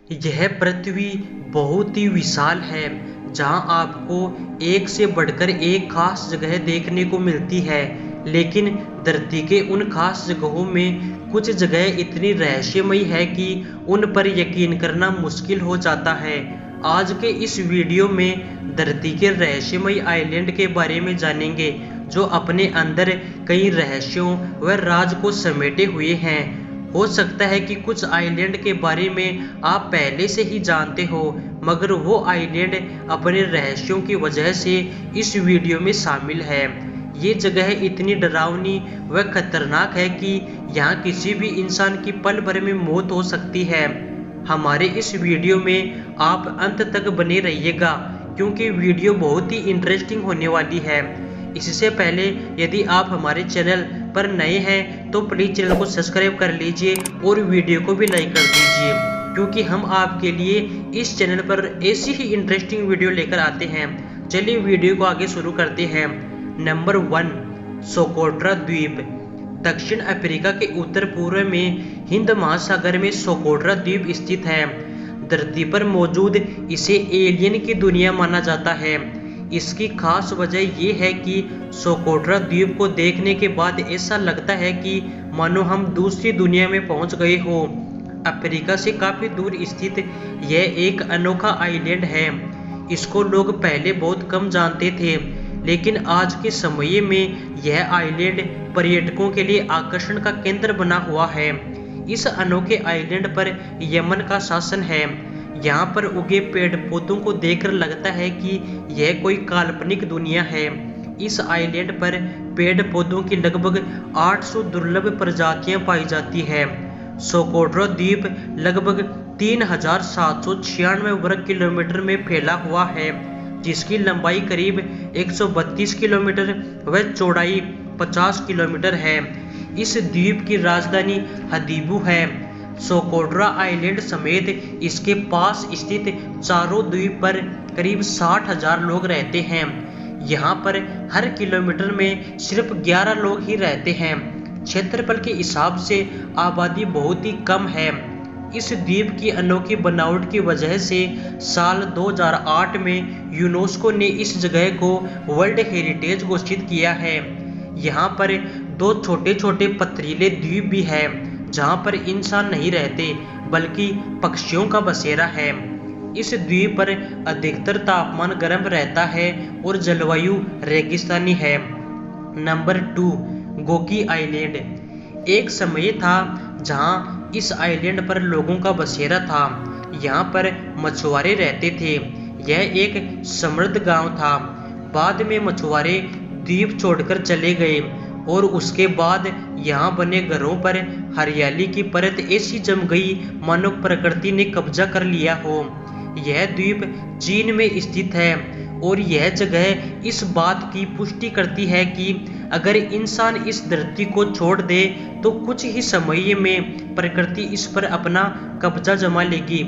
यह पृथ्वी बहुत ही विशाल है, जहां आपको एक से बढ़कर एक खास जगह देखने को मिलती है। लेकिन धरती के उन खास जगहों में कुछ जगह इतनी रहस्यमयी है कि उन पर यकीन करना मुश्किल हो जाता है। आज के इस वीडियो में धरती के रहस्यमयी आइलैंड के बारे में जानेंगे, जो अपने अंदर कई रहस्यों व राज को समेटे हुए हैं। हो सकता है कि कुछ आइलैंड के बारे में आप पहले से ही जानते हो, मगर वो आइलैंड अपने रहस्यों की वजह से इस वीडियो में शामिल है। ये जगह इतनी डरावनी व खतरनाक है कि यहाँ किसी भी इंसान की पल भर में मौत हो सकती है। हमारे इस वीडियो में आप अंत तक बने रहिएगा, क्योंकि वीडियो बहुत ही इंटरेस्टिंग होने वाली है। इससे पहले यदि आप हमारे चैनल पर नए हैं तो प्लीज़ चैनल को सब्सक्राइब कर लीजिए और वीडियो को भी लाइक कर दीजिए, क्योंकि हम आपके लिए इस चैनल पर ऐसी ही इंटरेस्टिंग वीडियो लेकर आते हैं। चलिए वीडियो को आगे शुरू करते हैं। नंबर 1, सोकोट्रा द्वीप। दक्षिण अफ्रीका के उत्तर पूर्व में हिंद महासागर में सोकोट्रा द्वीप स्थित है। धरती पर मौजूद इसे एलियन की दुनिया माना जाता है। इसकी खास वजह यह है कि सोकोट्रा द्वीप को देखने के बाद ऐसा लगता है कि मानो हम दूसरी दुनिया में पहुंच गए हो। अफ्रीका से काफ़ी दूर स्थित यह एक अनोखा आइलैंड है। इसको लोग पहले बहुत कम जानते थे, लेकिन आज के समय में यह आइलैंड पर्यटकों के लिए आकर्षण का केंद्र बना हुआ है। इस अनोखे आइलैंड पर यमन का शासन है। यहाँ पर उगे पेड़ पौधों को देखकर लगता है कि यह कोई काल्पनिक दुनिया है। इस आइलैंड पर पेड़ पौधों की लगभग 800 दुर्लभ प्रजातियां पाई जाती है। सोकोट्रा द्वीप लगभग 3796 वर्ग किलोमीटर में फैला हुआ है, जिसकी लंबाई करीब 132 किलोमीटर व चौड़ाई 50 किलोमीटर है। इस द्वीप की राजधानी हदीबू है। सोकोट्रा आइलैंड समेत इसके पास स्थित चारों द्वीप पर करीब 60,000 लोग रहते हैं। यहाँ पर हर किलोमीटर में सिर्फ 11 लोग ही रहते हैं। क्षेत्रफल के हिसाब से आबादी बहुत ही कम है। इस द्वीप की अनोखी बनावट की वजह से साल 2008 में यूनेस्को ने इस जगह को वर्ल्ड हेरिटेज घोषित किया है। यहाँ पर 2 छोटे छोटे पथरीले द्वीप भी हैं, जहाँ पर इंसान नहीं रहते बल्कि पक्षियों का बसेरा है। इस द्वीप पर अधिकतर तापमान गर्म रहता है और जलवायु रेगिस्तानी है। Number 2, Goki island. एक समय था जहाँ इस आइलैंड पर लोगों का बसेरा था। यहाँ पर मछुआरे रहते थे। यह एक समृद्ध गांव था। बाद में मछुआरे द्वीप छोड़कर चले गए और उसके बाद यहाँ बने घरों पर हरियाली की परत ऐसी जम गई मानो प्रकृति ने कब्जा कर लिया हो। यह द्वीप चीन में स्थित है और यह जगह इस बात की पुष्टि करती है कि अगर इंसान इस धरती को छोड़ दे तो कुछ ही समय में प्रकृति इस पर अपना कब्जा जमा लेगी।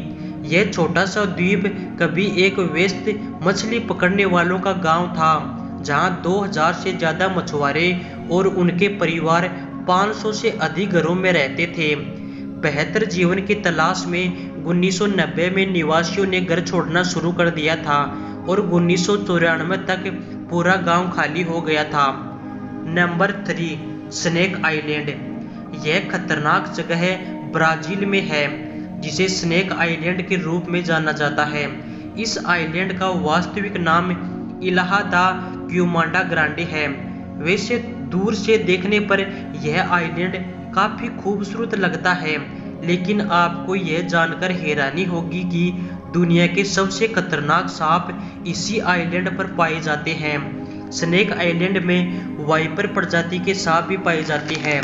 यह छोटा सा द्वीप कभी एक व्यस्त मछली पकड़ने वालों का गांव था, जहां 2000 से ज़्यादा मछुआरे और उनके परिवार 500 से अधिक घरों में रहते थे। बेहतर जीवन की तलाश में 1990 में निवासियों ने घर छोड़ना शुरू कर दिया था और 1994 तक पूरा गांव खाली हो गया था। Number 3, snake island. यह खतरनाक जगह ब्राज़ील में है, जिसे स्नेक आइलैंड के रूप में जाना जाता है। इस आइलैंड का वास्तविक नाम इल्हा दा क्यूमांडा ग्रांडे है। वैसे दूर से देखने पर यह आइलैंड काफ़ी खूबसूरत लगता है, लेकिन आपको यह जानकर हैरानी होगी कि दुनिया के सबसे खतरनाक सांप इसी आइलैंड पर पाए जाते हैं। स्नेक आइलैंड में वाइपर प्रजाति के सांप भी पाए जाते हैं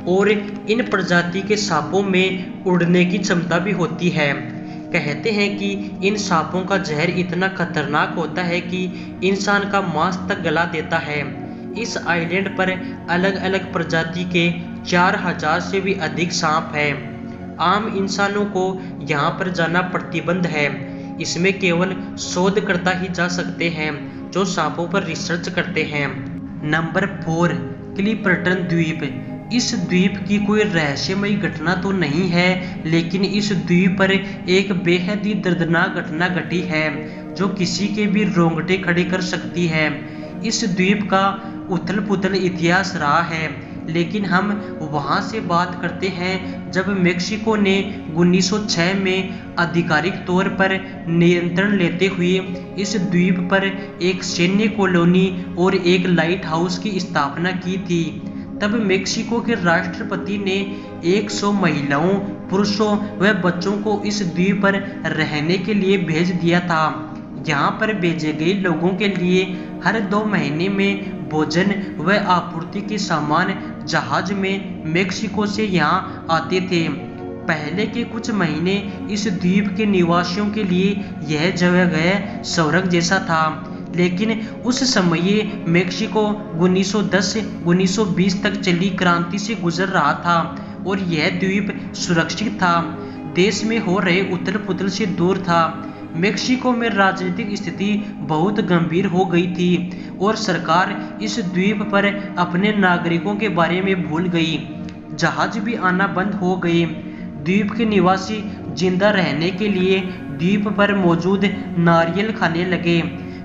और इन प्रजाति के सांपों में उड़ने की क्षमता भी होती है। कहते हैं कि इन सांपों का जहर इतना खतरनाक होता है कि इंसान का मांस तक गला देता है। इस आइलैंड पर अलग अलग प्रजाति के 4000 से भी अधिक सांप हैं। आम इंसानों को यहाँ पर जाना प्रतिबंध है। इसमें केवल शोधकर्ता ही जा सकते हैं जो सांपों पर रिसर्च करते हैं। नंबर 4, क्लिपर्टन द्वीप। इस द्वीप की कोई रहस्यमयी घटना तो नहीं है, लेकिन इस द्वीप पर एक बेहद ही दर्दनाक घटना घटी है जो किसी के भी रोंगटे खड़े कर सकती है। इस द्वीप का उथल पुथल इतिहास रहा है, लेकिन हम वहां से बात करते हैं जब मेक्सिको ने 1906 में आधिकारिक तौर पर नियंत्रण लेते हुए इस द्वीप पर एक सैन्य कॉलोनी और एक लाइट हाउस की स्थापना की थी। तब मेक्सिको के राष्ट्रपति ने 100 महिलाओं, पुरुषों व बच्चों को इस द्वीप पर रहने के लिए भेज दिया था। यहाँ पर भेजे गए लोगों के लिए हर 2 महीने में भोजन व आपूर्ति के सामान जहाज में मेक्सिको से यहाँ आते थे। पहले के कुछ महीने इस द्वीप के निवासियों के लिए यह जगह स्वर्ग जैसा था, लेकिन उस समय मेक्सिको 1910-1920 तक चली क्रांति से गुजर रहा था और यह द्वीप सुरक्षित था, देश में हो रहे उथल पुथल से दूर था। मेक्सिको में राजनीतिक स्थिति बहुत गंभीर हो गई थी और सरकार इस द्वीप पर अपने नागरिकों के बारे में भूल गई। जहाज भी आना बंद हो गए। द्वीप के निवासी जिंदा रहने के लिए द्वीप पर मौजूद नारियल खाने लगे।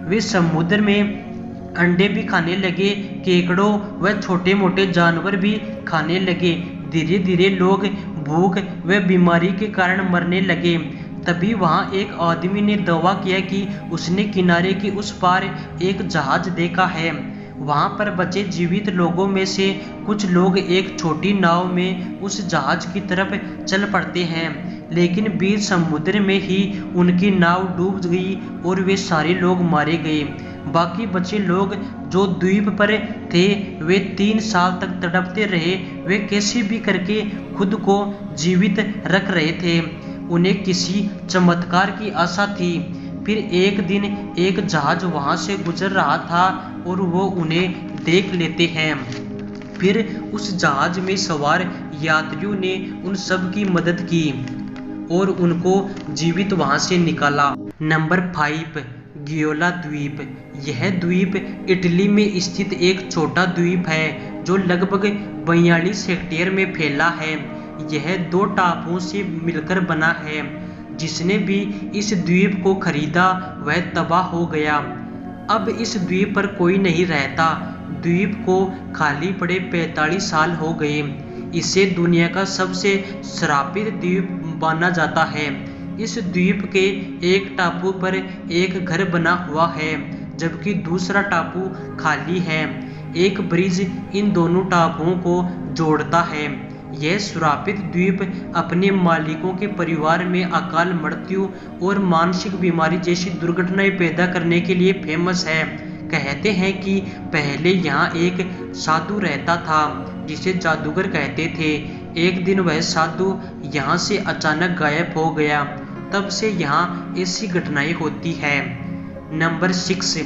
वे समुद्र में अंडे भी खाने लगे, केकड़ों व छोटे मोटे जानवर भी खाने लगे। धीरे धीरे लोग भूख व बीमारी के कारण मरने लगे। तभी वहां एक आदमी ने दावा किया कि उसने किनारे के उस पार एक जहाज देखा है। वहां पर बचे जीवित लोगों में से कुछ लोग एक छोटी नाव में उस जहाज की तरफ चल पड़ते हैं, लेकिन बीच समुद्र में ही उनकी नाव डूब गई और वे सारे लोग मारे गए। बाकी बचे लोग जो द्वीप पर थे वे 3 साल तक तड़पते रहे। वे कैसे भी करके खुद को जीवित रख रहे थे। उन्हें किसी चमत्कार की आशा थी। फिर एक दिन एक जहाज वहां से गुजर रहा था और वो उन्हें देख लेते हैं। फिर उस जहाज में सवार यात्रियों ने उन सब की मदद की और उनको जीवित वहां से निकाला। नंबर 5, गियोला द्वीप। यह द्वीप इटली में स्थित एक छोटा द्वीप है जो लगभग 42 हेक्टेयर में फैला है। यह 2 टापुओं से मिलकर बना है। जिसने भी इस द्वीप को खरीदा वह तबाह हो गया। अब इस द्वीप पर कोई नहीं रहता। द्वीप को खाली पड़े 45 साल हो गए। इसे दुनिया का सबसे श्रापित द्वीप माना जाता है। इस द्वीप के एक टापू पर एक घर बना हुआ है, जबकि दूसरा टापू खाली है। एक ब्रिज इन दोनों टापुओं को जोड़ता है। यह श्रापित द्वीप अपने मालिकों के परिवार में अकाल मृत्यु और मानसिक बीमारी जैसी दुर्घटनाएं पैदा करने के लिए फेमस है। कहते हैं कि पहले यहाँ एक साधु रहता था जिसे जादूगर कहते थे। एक दिन वह साधु यहाँ से अचानक गायब हो गया। तब से यहाँ ऐसी घटनाएं होती है। नंबर 6,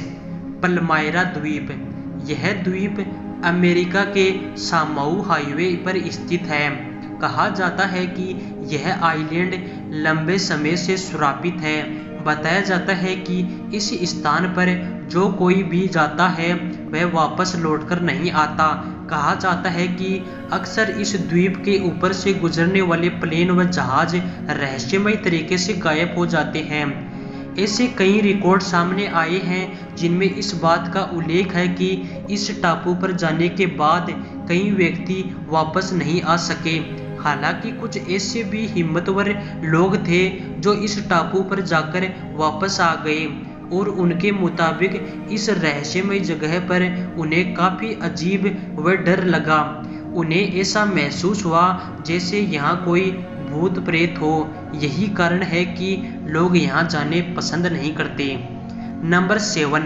पल्मायरा द्वीप। यह द्वीप अमेरिका के सामाउ हाईवे पर स्थित है। कहा जाता है कि यह आइलैंड लंबे समय से श्रापित है। बताया जाता है कि इस स्थान पर जो कोई भी जाता है वह वापस लौटकर नहीं आता। कहा जाता है कि अक्सर इस द्वीप के ऊपर से गुजरने वाले प्लेन व जहाज रहस्यमय तरीके से गायब हो जाते हैं। ऐसे कई रिकॉर्ड सामने आए हैं जिनमें इस बात का उल्लेख है कि इस टापू पर जाने के बाद कई व्यक्ति वापस नहीं आ सके। हालांकि कुछ ऐसे भी हिम्मतवर लोग थे जो इस टापू पर जाकर वापस आ गए और उनके मुताबिक इस रहस्यमय जगह पर उन्हें काफ़ी अजीब व डर लगा। उन्हें ऐसा महसूस हुआ जैसे यहाँ कोई भूत प्रेत हो। यही कारण है कि लोग यहाँ जाने पसंद नहीं करते। Number 7,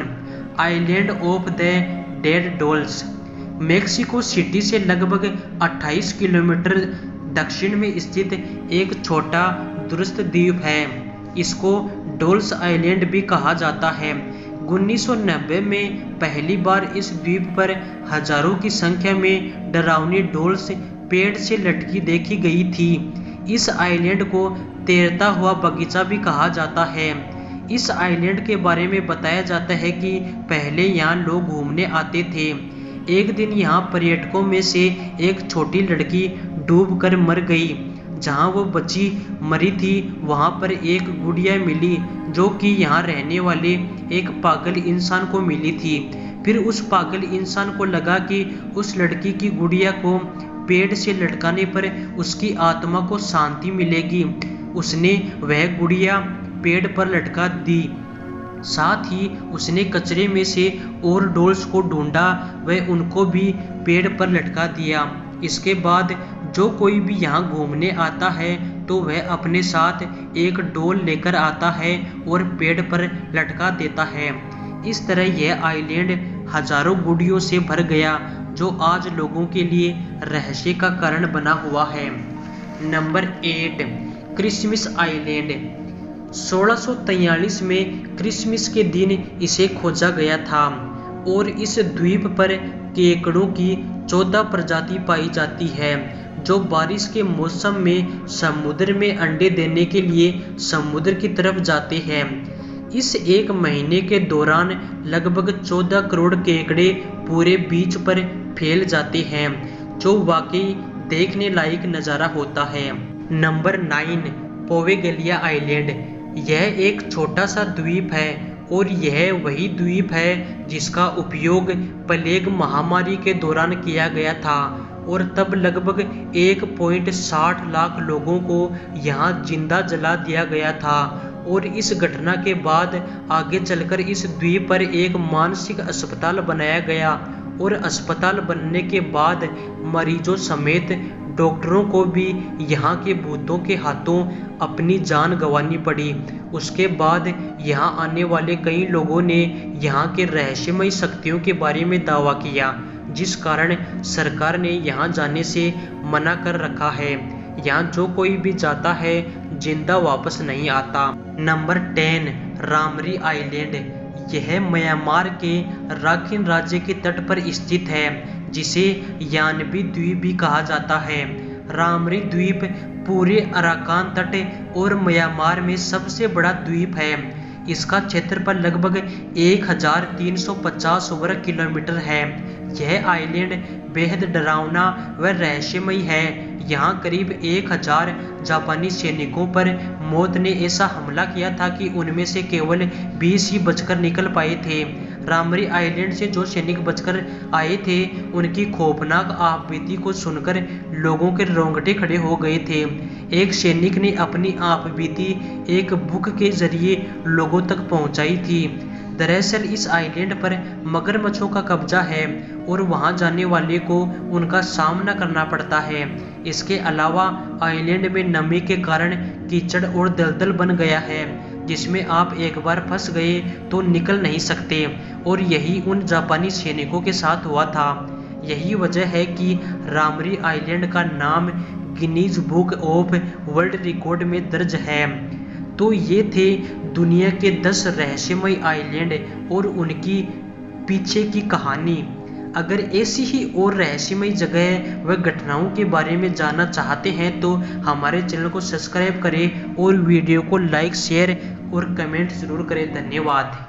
island of the dead dolls. Mexico city से लगभग 28 किलोमीटर दक्षिण में स्थित एक छोटा दुरुस्त द्वीप है। इसको डॉल्स आइलैंड भी कहा जाता है। 1990 में पहली बार इस द्वीप पर हजारों की संख्या में डरावनी डॉल्स पेड़ से लटकी देखी गई थी। इस आइलैंड को तैरता हुआ बगीचा भी कहा जाता है। इस आइलैंड के बारे में बताया जाता है कि पहले यहाँ लोग घूमने आते थे। एक दिन यहाँ पर्यटकों में से एक छोटी लड़की डूबकर मर गई। जहाँ वो बच्ची मरी थी वहाँ पर एक गुड़िया मिली जो कि यहाँ रहने वाले एक पागल इंसान को मिली थी। फिर उस पागल इंसान को लगा कि उस लड़की की गुड़िया को पेड़ से लटकाने पर उसकी आत्मा को शांति मिलेगी। उसने वह गुड़िया पेड़ पर लटका दी। साथ ही उसने कचरे में से और डॉल्स को ढूंढा, वह उनको भी पेड़ पर लटका दिया। इसके बाद जो कोई भी यहाँ घूमने आता है तो वह अपने साथ एक डॉल लेकर आता है और पेड़ पर लटका देता है। इस तरह यह आइलैंड हजारों गुड़ियों से भर गया जो आज लोगों के लिए रहस्य का कारण बना हुआ है। Number 8, Christmas island. 1643 में क्रिसमस के दिन इसे खोजा गया था और इस द्वीप पर केकड़ों की 14 प्रजाति पाई जाती है जो बारिश के मौसम में समुद्र में अंडे देने के लिए समुद्र की तरफ जाते हैं। इस एक महीने के दौरान लगभग 14 करोड़ केकड़े पूरे बीच पर फैल जाते हैं जो वाकई देखने लायक नज़ारा होता है। Number 9, Poveglia island. यह एक छोटा सा द्वीप है और यह वही द्वीप है जिसका उपयोग प्लेग महामारी के दौरान किया गया था और तब लगभग 1.60 लाख लोगों को यहाँ जिंदा जला दिया गया था। और इस घटना के बाद आगे चलकर इस द्वीप पर एक मानसिक अस्पताल बनाया गया और अस्पताल बनने के बाद मरीजों समेत डॉक्टरों को भी यहाँ के भूतों के हाथों अपनी जान गंवानी पड़ी। उसके बाद यहाँ आने वाले कई लोगों ने यहाँ के रहस्यमय शक्तियों के बारे में दावा किया, जिस कारण सरकार ने यहाँ जाने से मना कर रखा है। यहाँ जो कोई भी जाता है जिंदा वापस नहीं आता। नंबर 10, रामरी आइलैंड। यह म्यांमार के राखिन राज्य के तट पर स्थित है जिसे यानबी द्वीप भी कहा जाता है। रामरी द्वीप पूरे अराकान तट और म्यांमार में सबसे बड़ा द्वीप है। इसका क्षेत्रफल लगभग 1350 वर्ग किलोमीटर है। यह आइलैंड बेहद डरावना व रहस्यमय है। यहाँ करीब 1000 जापानी सैनिकों पर मौत ने ऐसा हमला किया था कि उनमें से केवल 20 ही बचकर निकल पाए थे। रामरी आइलैंड से जो सैनिक बचकर आए थे उनकी खौफनाक आपबीती को सुनकर लोगों के रोंगटे खड़े हो गए थे। एक सैनिक ने अपनी आपबीती एक बुक के जरिए लोगों तक पहुंचाई थी। दरअसल इस आइलैंड पर मगरमच्छों का कब्जा है और वहां जाने वाले को उनका सामना करना पड़ता है। इसके अलावा आइलैंड में नमी के कारण कीचड़ और दलदल बन गया है जिसमें आप एक बार फंस गए तो निकल नहीं सकते और यही उन जापानी सैनिकों के साथ हुआ था। यही वजह है कि रामरी आइलैंड का नाम Guinness book of world record में दर्ज है। तो ये थे दुनिया के 10 रहस्यमय आइलैंड और उनकी पीछे की कहानी। अगर ऐसी ही और रहस्यमय जगह व घटनाओं के बारे में जानना चाहते हैं तो हमारे चैनल को सब्सक्राइब करें और वीडियो को लाइक, शेयर और कमेंट जरूर करें। धन्यवाद।